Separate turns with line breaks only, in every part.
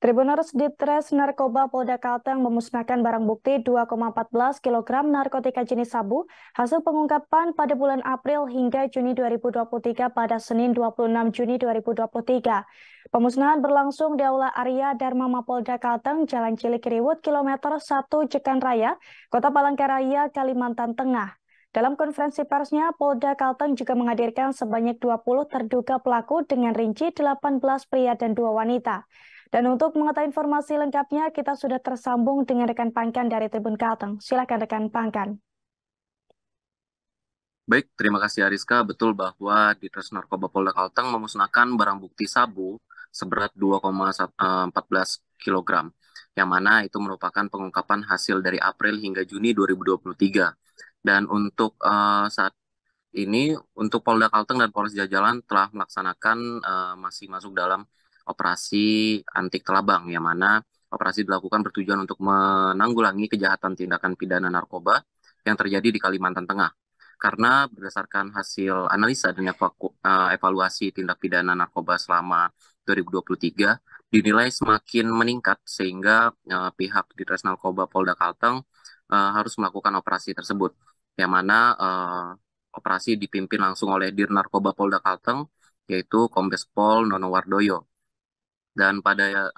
Tribuners Ditres Narkoba Polda Kalteng memusnahkan barang bukti 2,14 kg narkotika jenis sabu hasil pengungkapan pada bulan April hingga Juni 2023 pada Senin 26 Juni 2023. Pemusnahan berlangsung di Aula Arya Dharma Mapolda Kalteng, Jalan Cilikriwut, kilometer 1 Jekan Raya, Kota Palangkaraya, Kalimantan Tengah. Dalam konferensi persnya, Polda Kalteng juga menghadirkan sebanyak 20 terduga pelaku dengan rinci 18 pria dan 2 wanita. Dan untuk mengetahui informasi lengkapnya, kita sudah tersambung dengan rekan Pangkan dari Tribun Kalteng. Silakan rekan Pangkan.
Baik, terima kasih Ariska. Betul bahwa Ditres Narkoba Polda Kalteng memusnahkan barang bukti sabu seberat 2,14 kg, yang mana itu merupakan pengungkapan hasil dari April hingga Juni 2023. Dan untuk saat ini, untuk Polda Kalteng dan Polres Jajaran telah melaksanakan masih masuk dalam operasi antik telabang, yang mana operasi dilakukan bertujuan untuk menanggulangi kejahatan tindakan pidana narkoba yang terjadi di Kalimantan Tengah. Karena berdasarkan hasil analisa dan evaluasi tindak pidana narkoba selama 2023 dinilai semakin meningkat sehingga pihak Ditres Narkoba Polda Kalteng harus melakukan operasi tersebut, yang mana operasi dipimpin langsung oleh Dir Narkoba Polda Kalteng, yaitu Kombes Pol Nono Wardoyo. Dan pada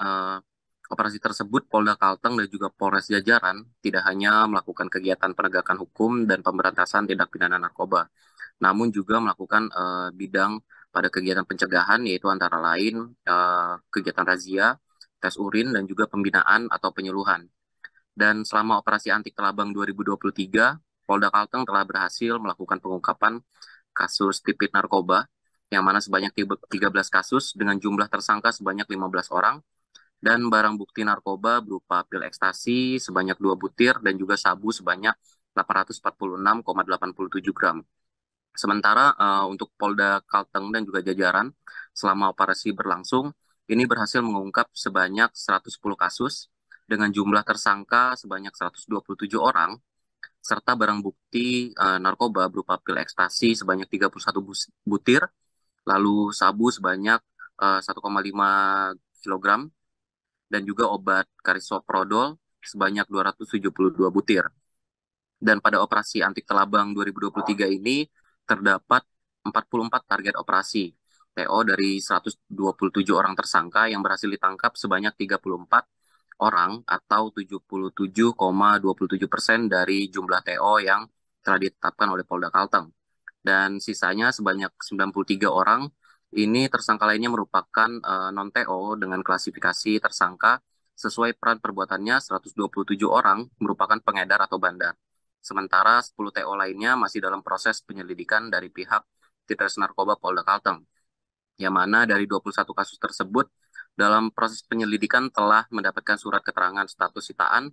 operasi tersebut, Polda Kalteng dan juga Polres Jajaran tidak hanya melakukan kegiatan penegakan hukum dan pemberantasan tindak pidana narkoba, namun juga melakukan bidang pada kegiatan pencegahan, yaitu antara lain kegiatan razia, tes urin, dan juga pembinaan atau penyuluhan. Dan selama operasi antik telabang 2023, Polda Kalteng telah berhasil melakukan pengungkapan kasus tipit narkoba, yang mana sebanyak 13 kasus dengan jumlah tersangka sebanyak 15 orang, dan barang bukti narkoba berupa pil ekstasi sebanyak 2 butir dan juga sabu sebanyak 846,87 gram. Sementara untuk Polda Kalteng dan juga jajaran, selama operasi berlangsung, ini berhasil mengungkap sebanyak 110 kasus dengan jumlah tersangka sebanyak 127 orang, serta barang bukti narkoba berupa pil ekstasi sebanyak 31 butir, lalu sabu sebanyak 1,5 kg, dan juga obat karisoprodol sebanyak 272 butir. Dan pada operasi antik telabang 2023 ini terdapat 44 target operasi TO dari 127 orang tersangka yang berhasil ditangkap sebanyak 34 orang atau 77,27% dari jumlah TO yang telah ditetapkan oleh Polda Kalteng. Dan sisanya sebanyak 93 orang ini tersangka lainnya merupakan non-TO dengan klasifikasi tersangka sesuai peran perbuatannya. 127 orang merupakan pengedar atau bandar. Sementara 10 TO lainnya masih dalam proses penyelidikan dari pihak Ditres Narkoba Polda Kalteng, yang mana dari 21 kasus tersebut dalam proses penyelidikan telah mendapatkan surat keterangan status sitaan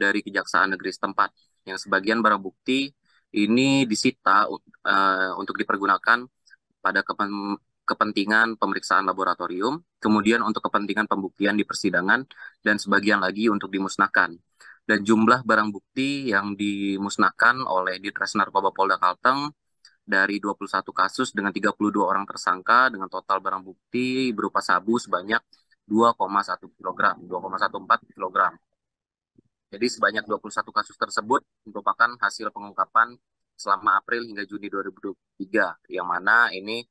dari Kejaksaan Negeri setempat, yang sebagian barang bukti ini disita untuk dipergunakan pada kepentingan pemeriksaan laboratorium, kemudian untuk kepentingan pembuktian di persidangan, dan sebagian lagi untuk dimusnahkan. Dan jumlah barang bukti yang dimusnahkan oleh Ditres Narkoba Polda Kalteng dari 21 kasus dengan 32 orang tersangka dengan total barang bukti berupa sabu sebanyak 2,1 kg, 2,14 kg. Jadi sebanyak 21 kasus tersebut merupakan hasil pengungkapan selama April hingga Juni 2023, yang mana ini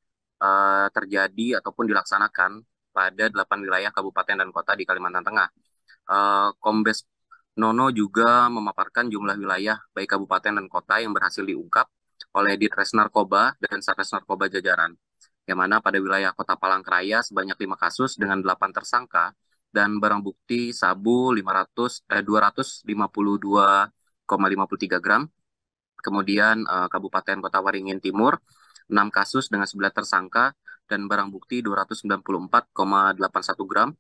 terjadi ataupun dilaksanakan pada 8 wilayah kabupaten dan kota di Kalimantan Tengah. Kombes Nono juga memaparkan jumlah wilayah baik kabupaten dan kota yang berhasil diungkap oleh Ditres Narkoba dan Satres Narkoba Jajaran, yang mana pada wilayah Kota Palangkaraya sebanyak 5 kasus dengan 8 tersangka dan barang bukti sabu 252,53 gram. Kemudian Kabupaten Kota Waringin Timur 6 kasus dengan 11 tersangka dan barang bukti 294,81 gram.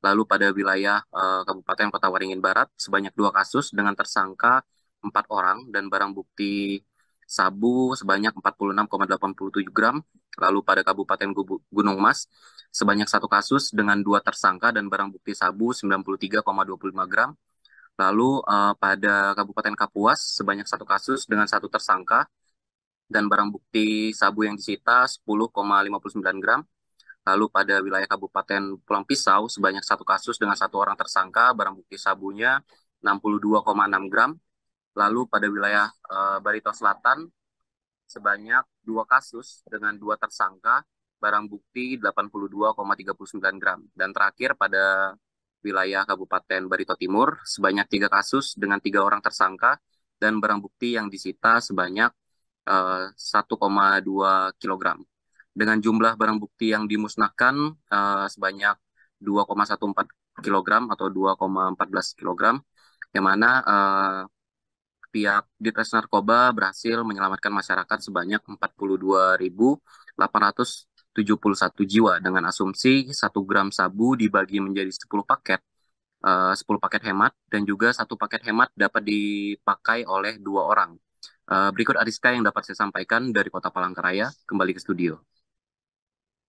Lalu pada wilayah Kabupaten Kota Waringin Barat sebanyak 2 kasus dengan tersangka 4 orang dan barang bukti sabu sebanyak 46,87 gram. Lalu pada Kabupaten Gunung Mas sebanyak 1 kasus dengan 2 tersangka dan barang bukti sabu 93,25 gram. Lalu pada Kabupaten Kapuas sebanyak 1 kasus dengan 1 tersangka dan barang bukti sabu yang disita 10,59 gram. Lalu pada wilayah Kabupaten Pulang Pisau sebanyak 1 kasus dengan 1 orang tersangka, barang bukti sabunya 62,6 gram. Lalu pada wilayah Barito Selatan sebanyak 2 kasus dengan 2 tersangka, barang bukti 82,39 gram. Dan terakhir pada wilayah Kabupaten Barito Timur sebanyak 3 kasus dengan 3 orang tersangka dan barang bukti yang disita sebanyak 1,2 kilogram. Dengan jumlah barang bukti yang dimusnahkan sebanyak 2,14 kilogram atau 2,14 kilogram, yang mana pihak Ditres Narkoba berhasil menyelamatkan masyarakat sebanyak 42.871 jiwa dengan asumsi 1 gram sabu dibagi menjadi 10 paket, 10 paket hemat, dan juga 1 paket hemat dapat dipakai oleh 2 orang. Berikut Ariska yang dapat saya sampaikan dari Kota Palangkaraya. Kembali ke studio.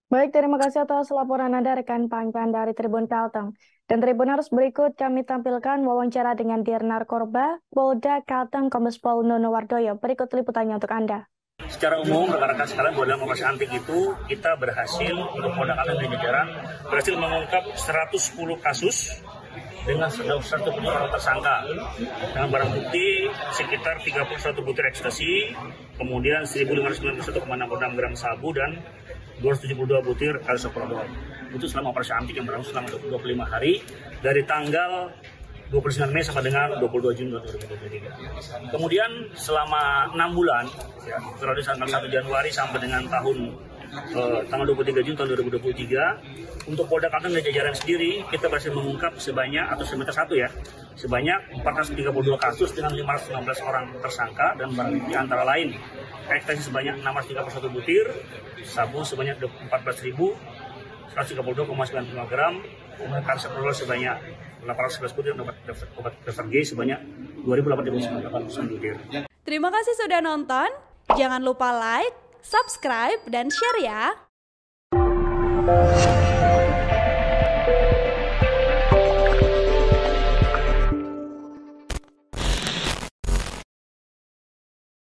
Baik, terima kasih atas laporan Anda rekan Pangkan dari Tribun Kalteng. Dan Tribuners, berikut kami tampilkan wawancara dengan Dir Narkoba Polda Kalteng Kombes Pol Nono Wardoyo. Berikut liputannya untuk Anda.
Secara umum, rekan-rekan sekalian, dalam operasi antik itu kita berhasil untuk Polda Kalteng dan jajaran berhasil mengungkap 110 kasus dengan 1 orang tersangka dengan barang bukti sekitar 31 butir ekstasi, kemudian 1.591,66 gram sabu dan 272 butir L-Soprodol. Itu selama operasi antik yang berlangsung selama 25 hari dari tanggal 29 Mei sampai dengan 22 Juni 2023. Kemudian selama 6 bulan, ya, dari tanggal 1 Januari sampai dengan tanggal 23 Juni tahun 2023, untuk Polda Kalteng dan jajaran sendiri, kita berhasil mengungkap sebanyak, atau semester 1 ya, sebanyak 432 kasus dengan 516 orang tersangka dan barang bukti antara lain ekstasi sebanyak 631 butir, sabu sebanyak 14.132,95 gram, kemudian L-Soprodol sebanyak 811 butir, dan obat G sebanyak 2.889 butir.
Terima kasih sudah nonton. Jangan lupa like, subscribe, dan share ya.